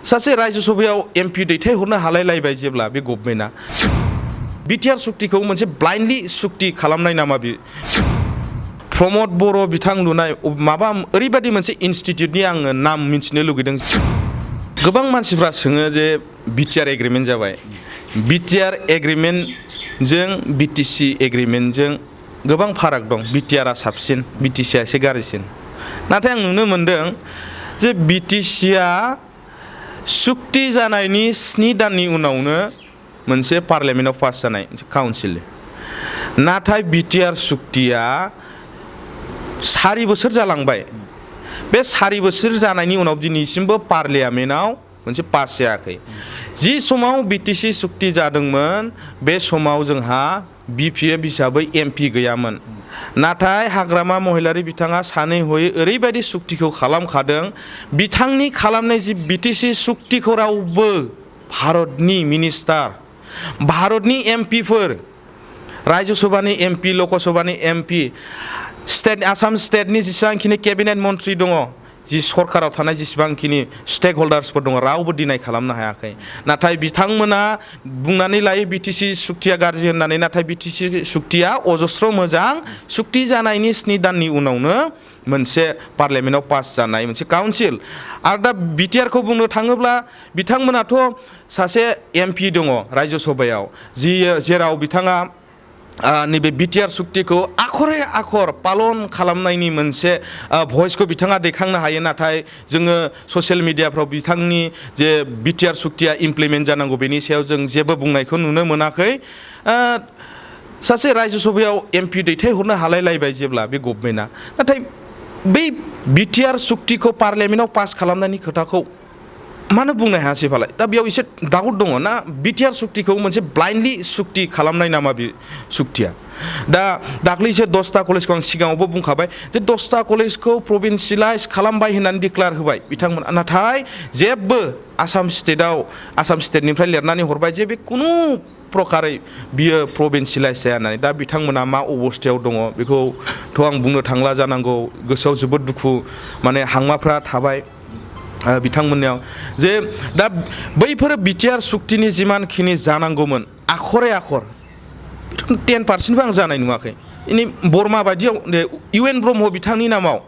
सासे राज्य सभायाव एमपि दैथायहरनो हालायलायबाय जेब्ला बे गभर्नमेन्टआ बिटिआर सुक्तिखौ मोनसे ब्लाइन्डलि सुक्ति खालामनाय नामा बे प्रमद बर' बिथां लुनाय माबा ओरैबायदि मोनसे इनस्टिट्यूटनि आङो नाम मिथिनो लुगैदों। गोबां मानसिफ्रा सोङो जे बिटिआर एग्रिमेन्ट जाबाय, बिटिआर एग्रिमेन्टजों बिटिसि एग्रिमेन्टजों गोबां फाराग दं। बिटिआरआ साबसिन, बिटिसिआ एसे गाज्रिसिन। नाथाय आं नुनो मोनदों जे बिटिसिआ सुक्ति जानायनि 7 दाननि उनावनो मोनसे पार्लियामेन्टआव पास जानाय काउन्सिल, नाथाय बिटिआर सुक्तिया 4 बोसोर जालांबाय। बे 4 बोसोर जानायनि उनाव दिनैसिमबो पार्लियामेन्टआव मोनसे पास जायाखै। जि समाव बिटिसि सुक्ति जादोंमोन बे समाव जोंहा बिपिएफ हिसाबै एमपि गैयामोन, नाथाय हाग्रामा महिलारि बिथाङा सानै हयै ओरैबायदि सुक्तिखौ खालामखादों। बिथांनि खालामनाय जि बिटिसि सुक्तिखौ रावबो भारतनि मिनिस्टार, भारतनि एमपिफोर, राज्य सभानि एमपि, लकसभानि एमपि, स्टेट आसाम स्टेटनि जेसेबांखिनि केबिनेट मन्त्रि दङ, जि सरकाराव थानाय जेसेबांखिनि स्टेक हल्डार्सफोर दङ, रावबो डिनाय खालामनो हायाखै। नाथाय बिथांमोना बुंनानै लायो बिटिसि सुक्तिया गाज्रि होननानै, नाथाय बिटिसि सुक्तिया अजस्र मोजां सुक्ति जानायनि 7 दाननि उनावनो मोनसे पार्लियामेन्टआव पास जानाय मोनसे काउन्सिल। आरो दा बिटिआरखौ बुंनो थाङोब्ला बिथांमोनाथ' सासे एमपि दङ राज्य सभायाव, जेराव बिथाङा नैबे बिटिआर सुक्तिखौ आखरे आखर पालन खालामनायनि मोनसे भइसखौ बिथाङा दैखांनो हायो। नाथाय जोङो ससियेल मिडियाफ्राव बिथांनि जे बिटिआर सुक्तिया इमप्लिमेन्ट जानांगौ बेनि सायाव जों जेबो बुंनायखौ नुनो मोनाखै। सासे राज्य सभायाव एमपि दैथायहरनो हालायलायबाय जेब्ला बे गभर्नमेन्टआ, नाथाय बै बिटिआर सुक्तिखौ पार्लियामेन्टआव पास खालामनायनि खोथाखौ मानो बुंनो हायासै फालाय? दा बेयाव एसे डाउट दङ ना बिटिआर सुक्तिखौ मोनसे ब्लाइन्डलि सुक्ति खालामनाय नामा बे सुक्तिया। दा दाख्लैसो 10टा कलेजखौ आं सिगाङावबो बुंखाबाय जे 10टा कलेजखौ प्रभिन्सियेलाइज खालामबाय होननानै डिक्लेयार होबाय बिथांमोना, नाथाय जेबो आसाम स्टेटनिफ्राय लिरनानै हरबाय जे बे कुनु प्रकारै बियो प्रभिन्सियेलाइज जाया होननानै। दा बिथांमोना मा अबस्थायाव दङ बेखौथ' आं बुंनो थांला जानांगौ। गोसोआव जोबोद दुखु, माने हांमाफ्रा थाबाय बिथांमोननियाव जे दा बैफोर बिटिआर सुक्तिनि जिमानखिनि जानांगौमोन आखरे आखर 10%बो आं जानाय नुवाखै। इनि बर्मा बायदियाव UN ब्रह्म बिथांनि नामाव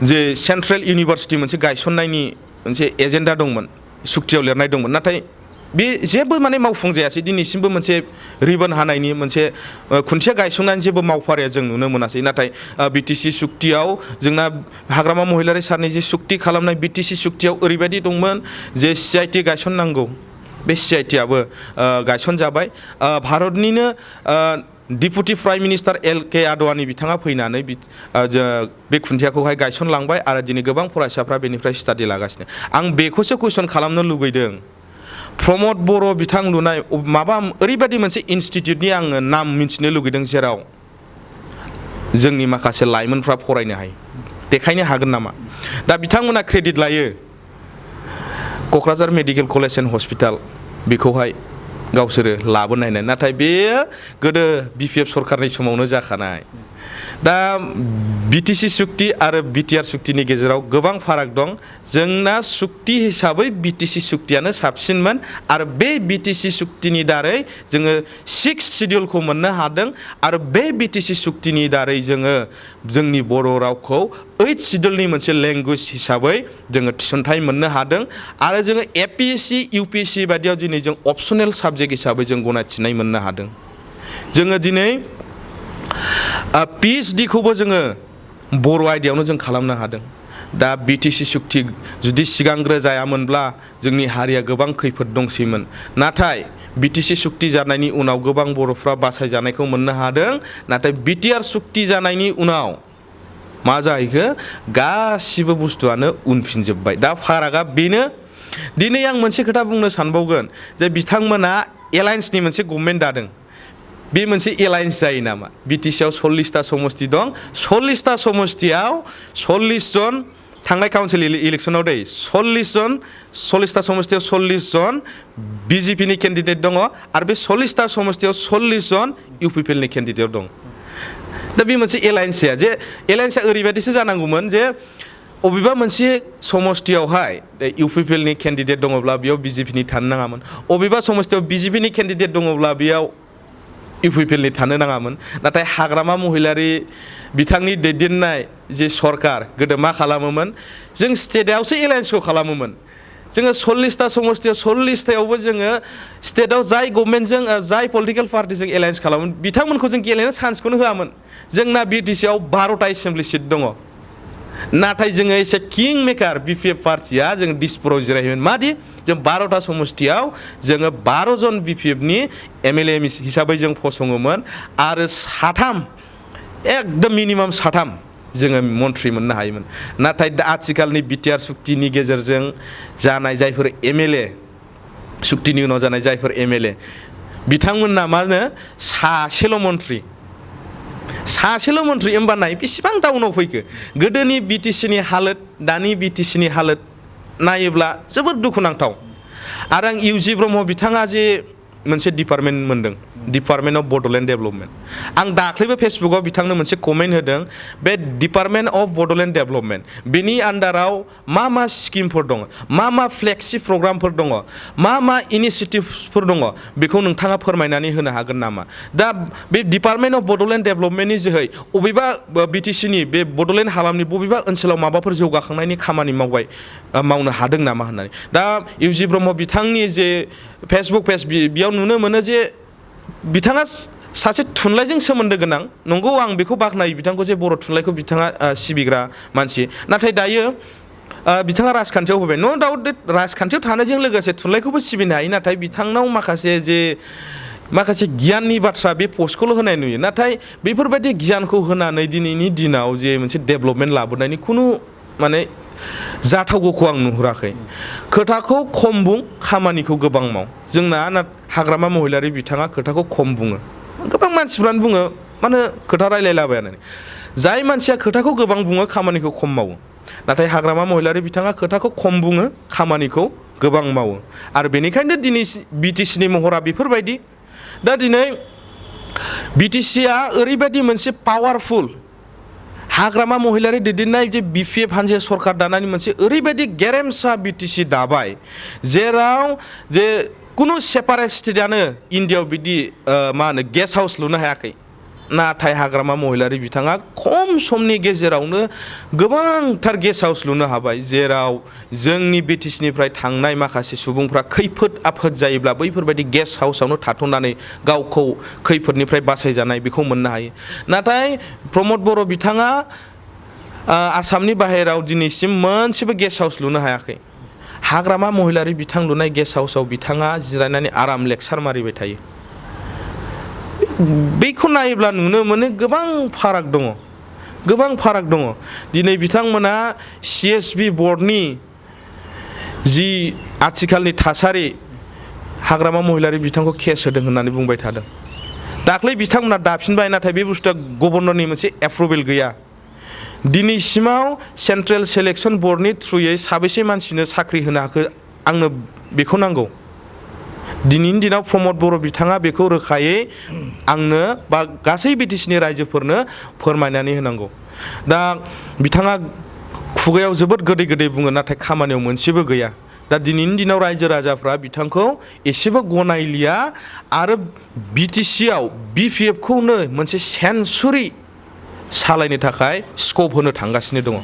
जे सेन्ट्रेल इउनिभारसिटि मोनसे गायसननायनि मोनसे एजेन्डा दंमोन, सुक्तियाव लिरनाय दंमोन, नाथाय बे जेबो माने मावफुंजायासै। दिनैसिमबो मोनसे रिबन हानायनि मोनसे खुन्थिया गायसंनानै जेबो मावफारिया जों नुनो मोनासै। नाथाय बिटिसि सुक्तियाव जोंना हाग्रामा महिलारि सारनि जे सुक्ति खालामनाय बिटिसि सुक्तियाव ओरैबायदि दंमोन जे CIT गायसननांगौ, बे CITआबो गायसनजाबाय। भारतनिनो deputy prime minister LK Advani बिथाङा फैनानै बे खुन्थियाखौहाय गायसनलांबाय आरो दिनै गोबां फरायसाफ्रा बेनिफ्राय स्टाडि लागासिनो। आं बेखौसो कुइसन खालामनो लुगैदों, प्रमद बर' बिथां लुनाय माबा ओरैबायदि मोनसे इनस्टिट्यूटनि आङो नाम मिथिनो लुगैदों जेराव जोंनि माखासे लाइमोनफ्रा फरायनो हायो, देखायनो हागोन नामा? दा बिथांमोना क्रेडिट लायो Kokrajhar medical college and hospital, बेखौहाय गावसोरो लाबोनायनाय, नाथाय बेयो गोदो BPF सरकारनि समावनो जाखानाय। दा बिटिसि सुक्ति आरो बिटिआर सुक्तिनि गेजेराव गोबां फाराग दं। जोंना सुक्ति हिसाबै बिटिसि सुक्तियानो साबसिनमोन आरो बे बिटिसि सुक्तिनि दारै जोङो 6 सिडिउलखौ मोननो हादों आरो बे बिटिसि सुक्तिनि दारै जोङो जोंनि बर' रावखौ 8 सिडिउलनि मोनसे लेंगुवेज हिसाबै जोङो थिसनथाइ मोननो हादों आरो जोङो APSC UPSC बायदियाव दिनै जों अपसनेल साबजेक्ट हिसाबै जों गनायथिनाय मोननो हादों। जोङो दिनै PhD खौबो जोङो बर' आयदायावनो जों खालामनो हादों। दा बिटिसि सुक्ति जुदि सिगांग्रो जायामोनब्ला जोंनि हारिया गोबां खैफोद दंसैमोन, नाथाय बिटिसि सुक्ति जानायनि उनाव गोबां बर'फ्रा बासायजानायखौ मोननो हादों। नाथाय बिटिआर सुक्ति जानायनि उनाव मा जाहैखो, गासिबो बुस्थुआनो उनफिनजोब्बाय। दा फारागा बेनो। दिनै आं मोनसे खोथा बुंनो सानबावगोन जे बिथांमोना एलायन्सनि मोनसे गभर्नमेन्ट दादों, बे मोनसे एलायन्स जायो नामा? बिटिसिआव 40टा समस्ति दं, 40टा समस्तियाव 40 जन थांनाय काउन्सिल इलेक्सनाव 40टा समस्तियाव 40 जन BJPनि केन्डिडेट दङ आरो बे 40टा समस्तियाव 40 जन UPPLनि केन्डिडेट दं। दा बे मोनसे एलायन्स जाया, जे एलायन्सआ ओरैबायदिसो जानांगौमोन जे अबेबा मोनसे समस्तियावहाय UPPL नि केन्डिडेट दङब्ला बेयाव BJP नि थानो नाङामोन अबेबा समस्तियाव BJP नि केन्डिडेट दङब्ला बेयाव UPPL नि थानो नाङामोन नाथाय हाग्रामा महिलारि बिथांनि दैदेननाय जे सरकार गोदो मा खालामोमोन जों स्टेटआवसो एलायन्सखौ खालामोमोन जोङो 40टा समस्तियाव 40टायावबो जोङो स्टेटआव जाय गभर्नमेन्टजों जाय पलिटिकल पार्टिजों एलायन्स खालामोन बिथांमोनखौ जों गेलेनो चान्सखौनो होआमोन जोंना BTCआव 12टा एसेम्बलि सिट दङ नाथाय जोङो एसे किं मेकार BPF पार्टिया जों दिसपुराव जिरायोमोन मादि जों 12टा समस्तियाव जोङो 12 जन BPF नि MLA हिसाबै जों फसङोमोन आरो 3 एकदम मिनिमाम 3 जोङो मन्थ्रि मोननो हायोमोन नाथाय आथिखालनि Btr सुक्तिनि गेजेरजों जानाय जायफोर MLA सुक्तिनि उनाव जानाय जायफोर MLA बिथांमोनना मा होनो सासेल' मन्थ्रि होमबा नाय बेसेबां डाउनाव फैखो गोदोनि BTC नि हालोद दानि BTC नि हालोद नायोब्ला जोबोद दुखुनांथाव आरो आं UG ब्रह्म बिथाङा जे मोनसे डिपार्टमेन्ट मोनदों डिपार्टमेन्ट अफ बड'लेण्ड डेभेलपमेन्ट आं दाख्लैबो फेसबुकआव बिथांनो मोनसे कमेन्ट होदों बे डिपार्टमेन्ट अफ बड'लेण्ड डेभेलपमेन्ट बेनि आन्डाराव मा स्किमफोर दङ मा फ्लेक्सि प्रग्रामफोर दङ मा इनिशिएटिभ्सफोर दङ बेखौ नोंथाङा फोरमायनानै होनो हागोन नामा दा बे डिपार्टमेन्ट अफ बड'लेण्ड डेभेलपमेन्टनि जोहै अबेबा BTC नि बे बड'लेण्ड हालामनि बबेबा ओनसोलाव माबाफोर जौगाखांनायनि खामानि मावनो हादों नामा होननानै दा UG ब्रह्म बिथांनि जे फेसबुक पेज बेयाव नुनो मोनो जे बिथाङा सासे थुनलाइजों सोमोन्दो गोनां नंगौ आं बेखौ बाख्नायो बिथांखौ जे बर' थुनलाइखौ बिथाङा सिबिग्रा मानसि नाथाय दायो बिथाङा राजखान्थियाव फैबाय नो डाउट राजखान्थियाव थानायजों लोगोसे थुनलाइखौबो सिबिनो हायो नाथाय बिथांनाव माखासे गियाननि बाथ्रा बे पस्टखौल' होनाय नुयो नाथाय बेफोरबायदि गियानखौ होनानै दिनैनि दिनाव जे मोनसे डेभेलपमेन्ट लाबोनायनि खुनु माने जाथावगौखौ आं नुहुराखै खोथाखौ खम बुं खामानिखौ गोबां माव जोंना हाग्रामा महिलारि बिथाङा खोथाखौ खम बुङो गोबां मानसिफ्रानो बुङो मानो खोथा रायलायलाबायानो जाय मानसिया खोथाखौ गोबां बुङो खामानिखौ खम मावो नाथाय हाग्रामा महिलारि बिथाङा खोथाखौ खम बुङो खामानिखौ गोबां मावो आरो बेनिखायनो दिनै BTC नि महरा बेफोरबायदि दा दिनै BTCआ ओरैबायदि मोनसे पावारफुल हाग्रामा महिलारि दैदेननाय जे BPF हानजा सरकार दानानै मोनसे ओरैबायदि गेरेमसा BTC दाबाय जेराव जे कुनु सेपारेट स्टेटआनो इन्डियायाव बिदि मा होनो गेस्ट हाउस लुनो हायाखै नाथाय हाग्रामा महिलारि बिथाङा खम समनि गेजेरावनो गोबांथार गेस्ट हाउस लुनो हाबाय जेराव जोंनि BTC निफ्राय थांनाय माखासे सुबुंफ्रा खैफोद आफोद जायोब्ला बैफोरबायदि गेस्ट हाउसावनो थाथ'नानै गावखौ खैफोदनिफ्राय बासायजानाय बेखौ मोननो हायो नाथाय प्रमद बर' बिथाङा आसामनि बाहेराव दिनैसिम मोनसेबो गेस्ट हाउस लुनो हायाखै हाग्रामा महिलारि बिथां लुनाय गेस्ट हाउसाव बिथाङा जिरायनानै आराम लेक्सार मारिबाय थायो बेखौ नायोब्ला नुनो मोनो गोबां फाराग दङ दिनै बिथांमोना CSB बर्डनि जि आथिखालनि थासारि हाग्रामा महिलारि बिथांखौ केस होदों होननानै बुंबाय थादों दाख्लै बिथांमोना दाफिनबाय नाथाय बे बुस्थुआ गभर्नरनि मोनसे एप्रुभेल गैया दिनैसिमाव सेन्ट्रेल सेलेक्सन बर्डनि थ्रुयै साबेसे मानसिनो साख्रि होनो हाखो आंनो बेखौ नांगौ दिनैनि दिनाव प्रमद बर' बिथाङा बेखौ रोखायै आंनो बा गासै BTC नि रायजोफोरनो फोरमायनानै होनांगौ दा बिथाङा खुगायाव जोबोद गोदै बुङो नाथाय खामानियाव मोनसेबो गैया दा दिनैनि दिनाव रायजो राजाफ्रा बिथांखौ एसेबो गनायलिया आरो BTCआव BPF खौनो मोनसे सेन्सुरि सालायनो थाखाय स्कप होनो थांगासिनो दङ